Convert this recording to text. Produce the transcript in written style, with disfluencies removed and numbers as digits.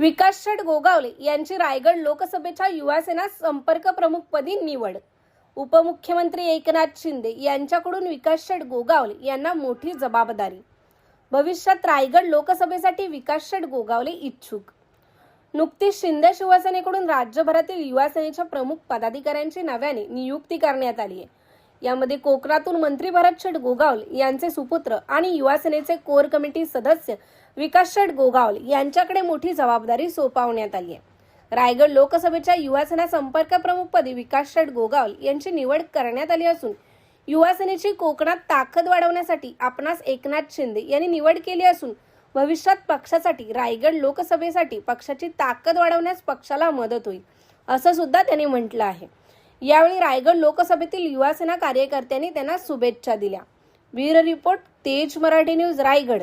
विकास शेठ गोगावले यांची रायगड लोकसभेच्या युवासेना संपर्क प्रमुखपदी निवड। उपमुख्यमंत्री एकनाथ शिंदे यांच्याकडून विकास शेठ गोगावले यांना मोठी जबाबदारी। भविष्यात रायगड लोकसभेसाठी विकास शेठ गोगावले इच्छुक। नुकतीच शिंदे शिवसेनेकडून राज्यभरातील युवासेनेच्या प्रमुख पदाधिकाऱ्यांची नव्याने नियुक्ती करण्यात आली आहे। यामध्ये कोकणातून मंत्री भरत शेठ गोगावले यांचे सुपुत्र आणि युवासेनेचे कोर कमिटी सदस्य विकास शेठ गोगावले यांच्याकडे मोठी जबाबदारी सोपवण्यात आली आहे। रायगड लोकसभेच्या युवासेना संपर्क प्रमुखपदी विकास शेठ गोगावले यांची निवड करण्यात आली असून युवासेनेची कोकणात ताकद वाढवण्यासाठी आपणास एकनाथ शिंदे यांनी निवड केली असून भविष्यात पक्षासाठी रायगड लोकसभेसाठी पक्षाची ताकद वाढवण्यास पक्षाला मदत होईल असं सुद्धा त्यांनी म्हटलं आहे। यावेळी रायगड लोकसभेतील युवासेना कार्यकर्त्यांनी त्यांना शुभेच्छा दिल्या। ब्युरो रिपोर्ट, तेज मराठी न्यूज, रायगड।